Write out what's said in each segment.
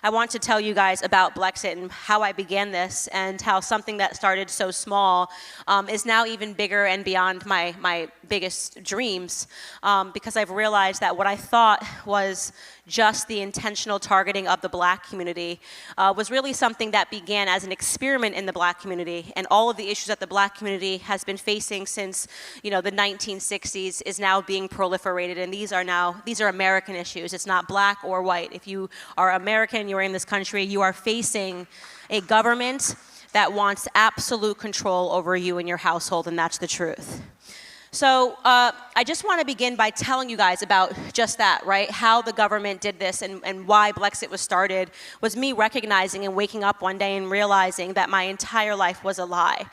I want to tell you guys about Blexit and how I began this and how something that started so small is now even bigger and beyond my biggest dreams, because I've realized that what I thought was just the intentional targeting of the Black community was really something that began as an experiment in the Black community, and all of the issues that the Black community has been facing since, the 1960s is now being proliferated, and these are American issues. It's not Black or white. If you are American, you're in this country, you are facing a government that wants absolute control over you and your household, and that's the truth. So I just want to begin by telling you guys about just that, right? How the government did this and why Blexit was started was me recognizing and waking up one day and realizing that my entire life was a lie.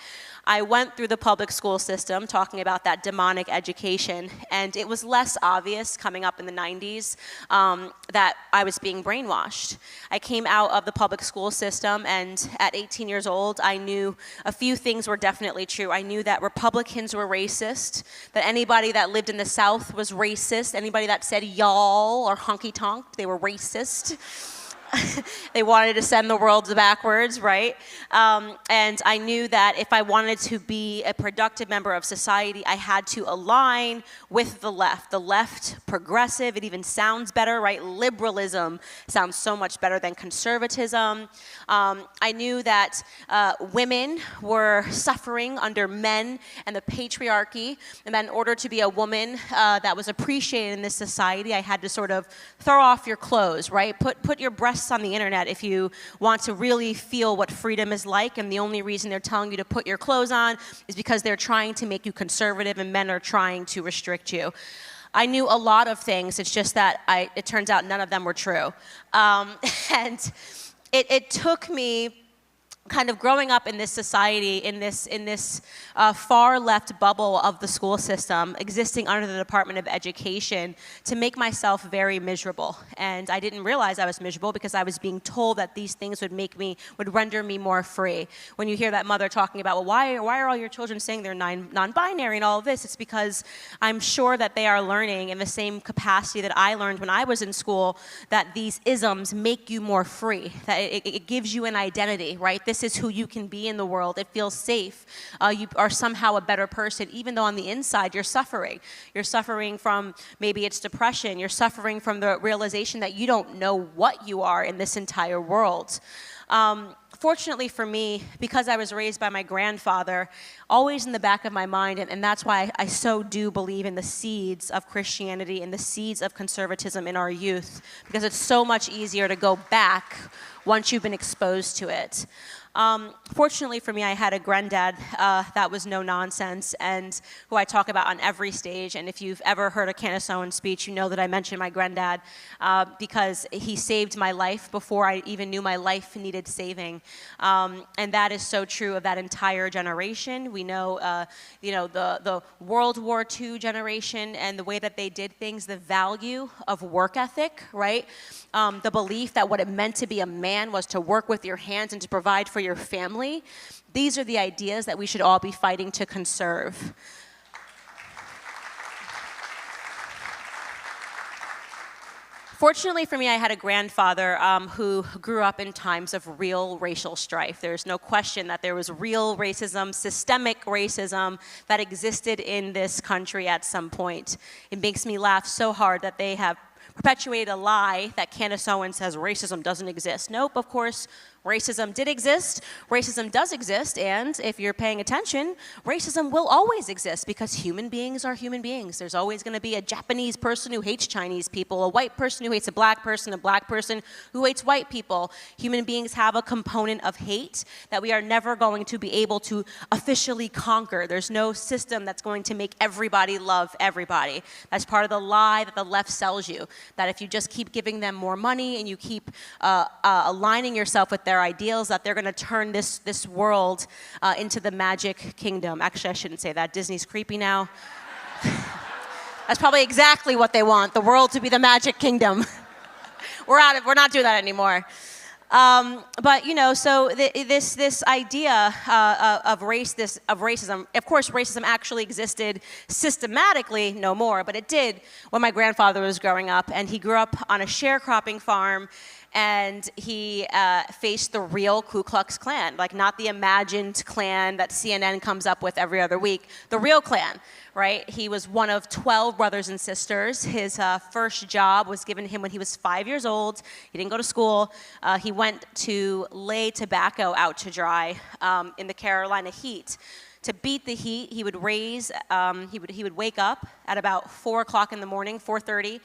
I went through the public school system talking about that demonic education, and it was less obvious coming up in the 90s that I was being brainwashed. I came out of the public school system, and at 18 years old, I knew a few things were definitely true. I knew that Republicans were racist, that anybody that lived in the South was racist, anybody that said y'all or honky-tonk, they were racist. They wanted to send the world backwards, right? And I knew that if I wanted to be a productive member of society, I had to align with the left. The left, progressive, it even sounds better, right? Liberalism sounds so much better than conservatism. I knew that women were suffering under men and the patriarchy, and that in order to be a woman that was appreciated in this society, I had to sort of throw off your clothes, right? Put your breasts on the internet if you want to really feel what freedom is like, and the only reason they're telling you to put your clothes on is because they're trying to make you conservative and men are trying to restrict you. I knew a lot of things, it's just that it turns out none of them were true. And it took me kind of growing up in this society, in this far left bubble of the school system, existing under the Department of Education, to make myself very miserable. And I didn't realize I was miserable because I was being told that these things would render me more free. When you hear that mother talking about, well, why are all your children saying they're non-binary and all of this? It's because I'm sure that they are learning in the same capacity that I learned when I was in school, that these isms make you more free, that it gives you an identity, right? This is who you can be in the world. It feels safe. You are somehow a better person, even though on the inside you're suffering. You're suffering from, maybe it's depression. You're suffering from the realization that you don't know what you are in this entire world. Fortunately for me, because I was raised by my grandfather, always in the back of my mind, and that's why I so do believe in the seeds of Christianity and the seeds of conservatism in our youth, because it's so much easier to go back once you've been exposed to it. Fortunately for me, I had a granddad that was no nonsense, and who I talk about on every stage. And if you've ever heard a Candace Owens speech, you know that I mention my granddad because he saved my life before I even knew my life needed saving. And that is so true of that entire generation. We know, the World War II generation and the way that they did things, the value of work ethic, right? The belief that what it meant to be a man was to work with your hands and to provide for your family. These are the ideas that we should all be fighting to conserve. Fortunately for me, I had a grandfather who grew up in times of real racial strife. There's no question that there was real racism, systemic racism that existed in this country at some point. It makes me laugh so hard that they have perpetuated a lie that Candace Owens says racism doesn't exist. Nope, of course, racism did exist, racism does exist, and if you're paying attention, racism will always exist because human beings are human beings. There's always going to be a Japanese person who hates Chinese people, a white person who hates a black person who hates white people. Human beings have a component of hate that we are never going to be able to officially conquer. There's no system that's going to make everybody love everybody. That's part of the lie that the left sells you, that if you just keep giving them more money and you keep aligning yourself with their ideals, that they're going to turn this world into the magic kingdom. Actually, I shouldn't say that. Disney's creepy now. That's probably exactly what they want, the world to be the magic kingdom. We're not doing that anymore. But so this idea of racism. Of course, racism actually existed systematically, no more, but it did when my grandfather was growing up, and he grew up on a sharecropping farm, and he faced the real Ku Klux Klan, like not the imagined Klan that CNN comes up with every other week, the real Klan, right? He was one of 12 brothers and sisters. His first job was given him when he was 5 years old. He didn't go to school. He went to lay tobacco out to dry in the Carolina heat. To beat the heat, he would he would wake up at about 4 o'clock in the morning, 4:30,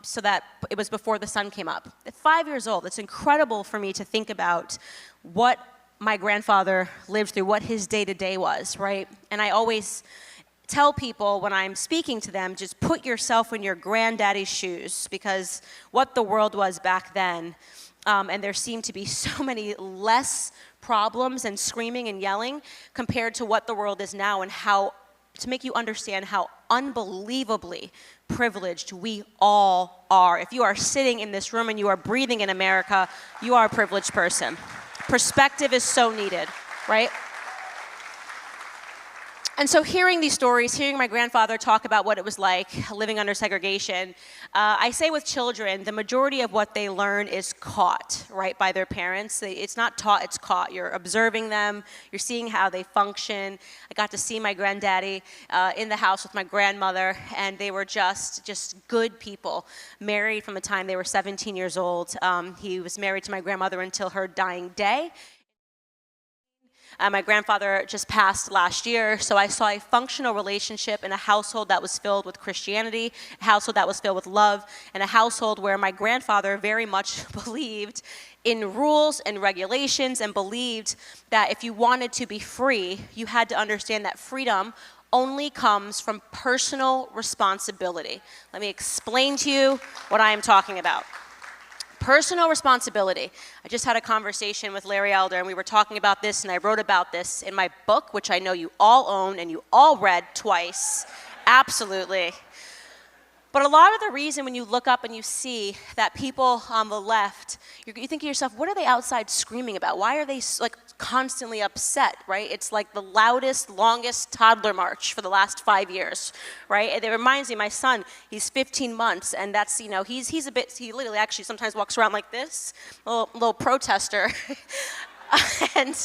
so that it was before the sun came up. At 5 years old, it's incredible for me to think about what my grandfather lived through, what his day-to-day was, right? And I always tell people when I'm speaking to them, just put yourself in your granddaddy's shoes, because what the world was back then, and there seemed to be so many less problems and screaming and yelling compared to what the world is now, and how, to make you understand how unbelievably privileged we all are. If you are sitting in this room and you are breathing in America, you are a privileged person. Perspective is so needed, right? And so hearing these stories, hearing my grandfather talk about what it was like living under segregation, I say with children, the majority of what they learn is caught, right, by their parents. It's not taught, it's caught. You're observing them, you're seeing how they function. I got to see my granddaddy in the house with my grandmother, and they were just good people, married from the time they were 17 years old. He was married to my grandmother until her dying day. My grandfather just passed last year, so I saw a functional relationship in a household that was filled with Christianity, a household that was filled with love, and a household where my grandfather very much believed in rules and regulations, and believed that if you wanted to be free, you had to understand that freedom only comes from personal responsibility. Let me explain to you what I am talking about. Personal responsibility. I just had a conversation with Larry Elder, and we were talking about this, and I wrote about this in my book, which I know you all own and you all read twice. Absolutely. But a lot of the reason when you look up and you see that people on the left, you think to yourself, what are they outside screaming about? Why are they like constantly upset, right? It's like the loudest, longest toddler march for the last 5 years, right? And it reminds me, my son, he's 15 months, and that's, you know, he literally actually sometimes walks around like this, a little protester. And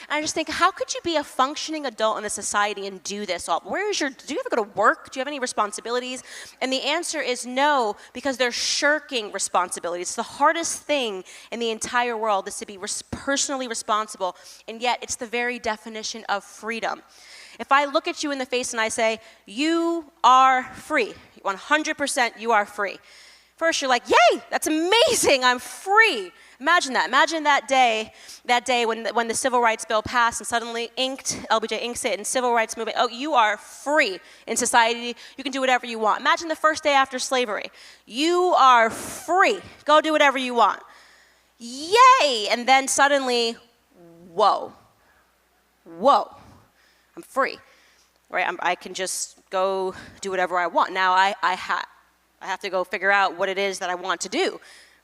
I just think, how could you be a functioning adult in a society and do this all? Do you ever go to work? Do you have any responsibilities? And the answer is no, because they're shirking responsibilities. It's the hardest thing in the entire world is to be personally responsible, and yet it's the very definition of freedom. If I look at you in the face and I say, you are free, 100% you are free. First you're like, yay, that's amazing, I'm free. Imagine that. Imagine that day when the Civil Rights Bill passed and suddenly LBJ inks it, and civil rights movement, oh, you are free in society. You can do whatever you want. Imagine the first day after slavery. You are free. Go do whatever you want. Yay! And then suddenly, whoa, I'm free, right? I can just go do whatever I want. Now I have to go figure out what it is that I want to do.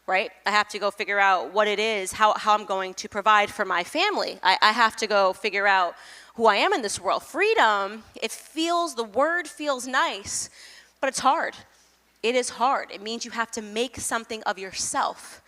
Right? I have to go figure out what it is, how I'm going to provide for my family. I have to go figure out who I am in this world. Freedom, the word feels nice, but it's hard. It is hard. It means you have to make something of yourself.